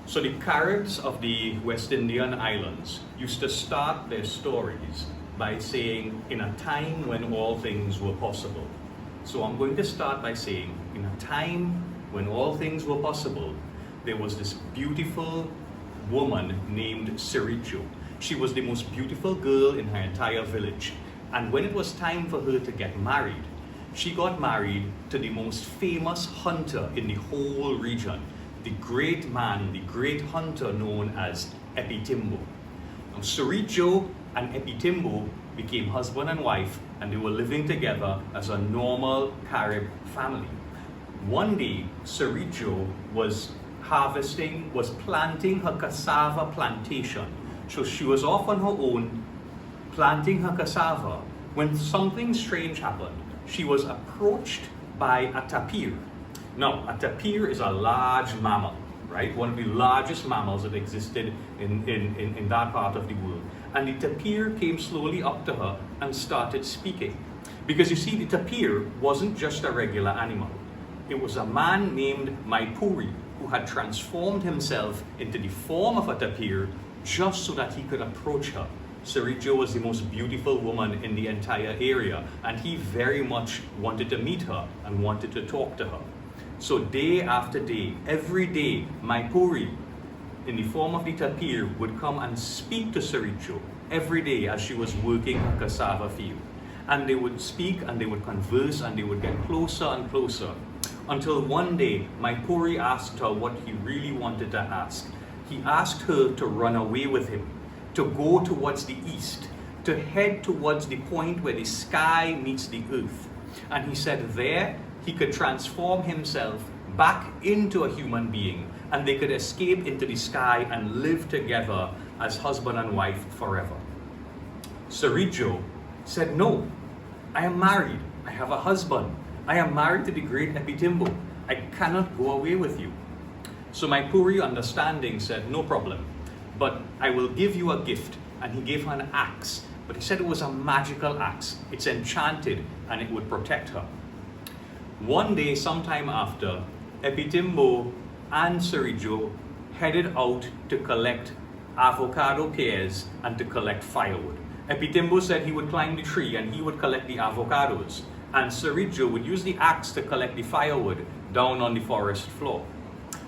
So the Caribs of the West Indian Islands used to start their stories by saying, in a time when all things were possible. So I'm going to start by saying, in a time when all things were possible, there was this beautiful woman named Siritjo. She was the most beautiful girl in her entire village. And when it was time for her to get married, she got married to the most famous hunter in the whole region, the great man, the great hunter known as Epietembo. Now, Siritjo and Epietembo became husband and wife, and they were living together as a normal Carib family. One day, Siritjo was planting her cassava plantation. So she was off on her own, planting her cassava, when something strange happened. She was approached by a tapir. Now, a tapir is a large mammal, right? One of the largest mammals that existed in that part of the world. And the tapir came slowly up to her and started speaking. Because you see, the tapir wasn't just a regular animal. It was a man named Maipuri who had transformed himself into the form of a tapir just so that he could approach her. Siritjo was the most beautiful woman in the entire area, and he very much wanted to meet her and wanted to talk to her. So day after day, every day, Maipuri, in the form of the tapir, would come and speak to Siritjo every day as she was working her cassava field. And they would speak and they would converse and they would get closer and closer, until one day, Maipuri asked her what he really wanted to ask. He asked her to run away with him, to go towards the east, to head towards the point where the sky meets the earth. And he said there he could transform himself back into a human being, and they could escape into the sky and live together as husband and wife forever. Siritjo said, "No, I am married. I have a husband. I am married to the great Epietembo. I cannot go away with you." So Maipuri, understanding, said, "No problem, but I will give you a gift." And he gave her an axe, but he said it was a magical axe. It's enchanted and it would protect her. One day, sometime after, Epietembo and Siritjo headed out to collect avocado pears and to collect firewood. Epietembo said he would climb the tree and he would collect the avocados, and Siritjo would use the axe to collect the firewood down on the forest floor.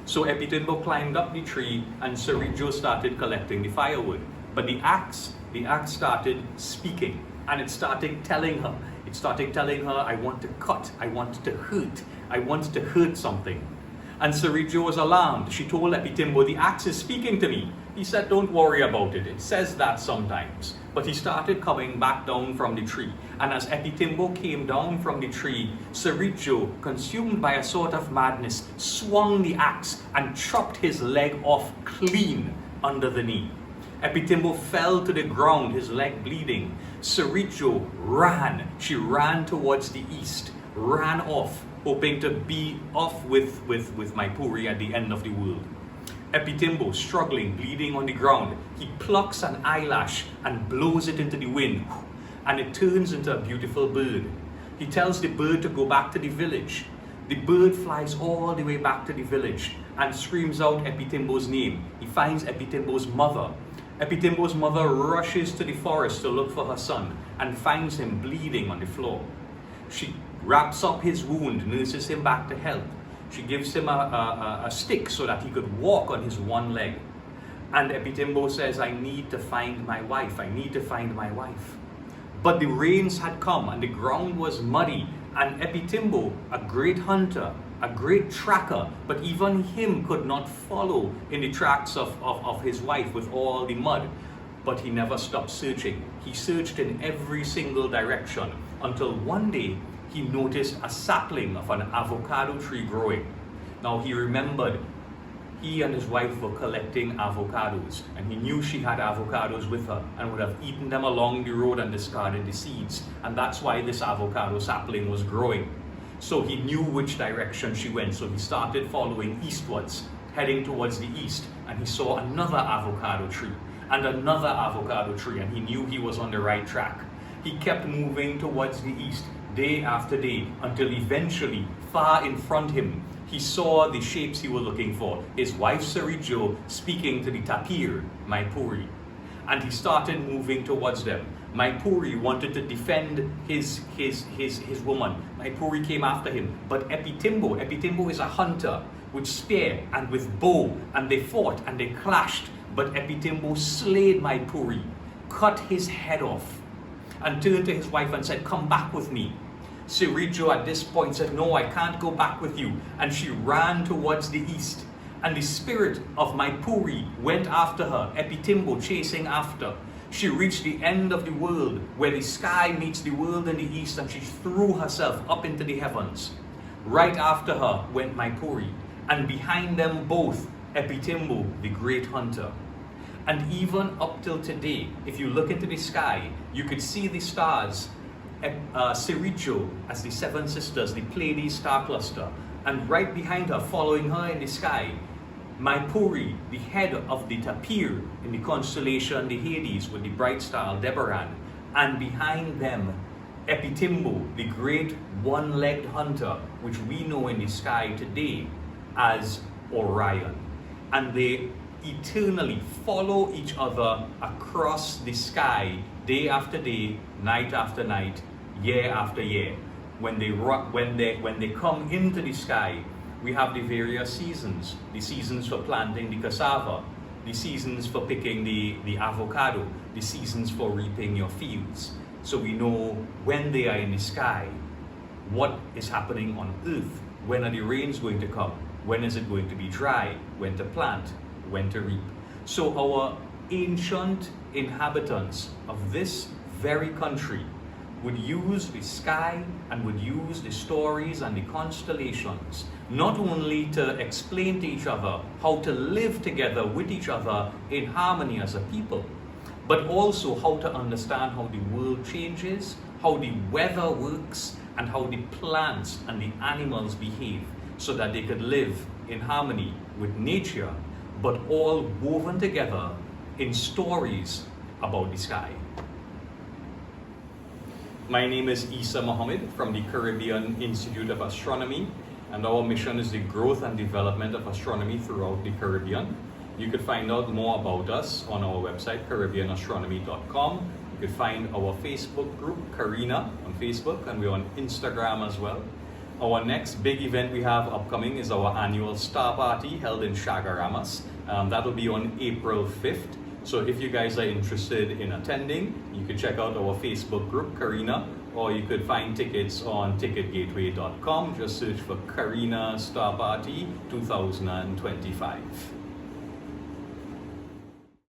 So Epietembo climbed up the tree and Siritjo started collecting the firewood. But the axe started speaking, and it started telling her, "I want to cut, I want to hurt something." And Siritjo was alarmed. She told Epietembo, "The axe is speaking to me." He said, "Don't worry about it. It says that sometimes." But he started coming back down from the tree. And as Epietembo came down from the tree, Siritjo, consumed by a sort of madness, swung the axe and chopped his leg off clean under the knee. Epietembo fell to the ground, his leg bleeding. Siritjo ran. She ran towards the east, ran off, hoping to be off with Maipuri at the end of the world. Epietembo, struggling, bleeding on the ground, he plucks an eyelash and blows it into the wind, and it turns into a beautiful bird. He tells the bird to go back to the village. The bird flies all the way back to the village and screams out Epietembo's name. He finds Epietembo's mother. Epietembo's mother rushes to the forest to look for her son and finds him bleeding on the floor. She wraps up his wound, nurses him back to health. She gives him a stick so that he could walk on his one leg. And Epietembo says, "I need to find my wife. I need to find my wife." But the rains had come and the ground was muddy. And Epietembo, a great hunter, a great tracker, but even him could not follow in the tracks of his wife with all the mud. But he never stopped searching. He searched in every single direction until one day he noticed a sapling of an avocado tree growing. Now he remembered he and his wife were collecting avocados, and he knew she had avocados with her and would have eaten them along the road and discarded the seeds. And that's why this avocado sapling was growing. So he knew which direction she went, so he started following eastwards, heading towards the east, and he saw another avocado tree and another avocado tree, and he knew he was on the right track. He kept moving towards the east, day after day, until eventually far in front of him, he saw the shapes he was looking for. His wife Siritjo speaking to the tapir, Maipuri. And he started moving towards them. Maipuri wanted to defend his woman. Maipuri came after him. But Epietembo is a hunter with spear and with bow. And they fought and they clashed. But Epietembo slayed Maipuri, cut his head off, and turned to his wife and said, "Come back with me." Siritjo at this point said, "No, I can't go back with you." And she ran towards the east. And the spirit of Maipuri went after her, Epietembo chasing after. She reached the end of the world, where the sky meets the world in the east, and she threw herself up into the heavens. Right after her went Maipuri, and behind them both, Epietembo, the great hunter. And even up till today, if you look into the sky, you could see the stars. Siritjo as the seven sisters, the Pleiades star cluster, and right behind her, following her in the sky, Maipuri, the head of the tapir in the constellation the Hades with the bright star Aldebaran, and behind them, Epietembo, the great one-legged hunter, which we know in the sky today as Orion. And they eternally follow each other across the sky, day after day, night after night, year after year. When they come into the sky, we have the various seasons. The seasons for planting the cassava, the seasons for picking the avocado, the seasons for reaping your fields. So we know when they are in the sky, what is happening on earth. When are the rains going to come? When is it going to be dry? When to plant? When to reap? So our ancient inhabitants of this very country would use the sky and would use the stories and the constellations not only to explain to each other how to live together with each other in harmony as a people, but also how to understand how the world changes, how the weather works, and how the plants and the animals behave, so that they could live in harmony with nature, but all woven together in stories about the sky. My name is Isa Mohammed from the Caribbean Institute of Astronomy, and our mission is the growth and development of astronomy throughout the Caribbean. You could find out more about us on our website, caribbeanastronomy.com. You could find our Facebook group, Karina, on Facebook, and we're on Instagram as well. Our next big event we have upcoming is our annual Star Party held in Chagaramas. That'll be on April 5th. So if you guys are interested in attending, you can check out our Facebook group, Karina, or you could find tickets on ticketgateway.com. Just search for Karina Star Party 2025.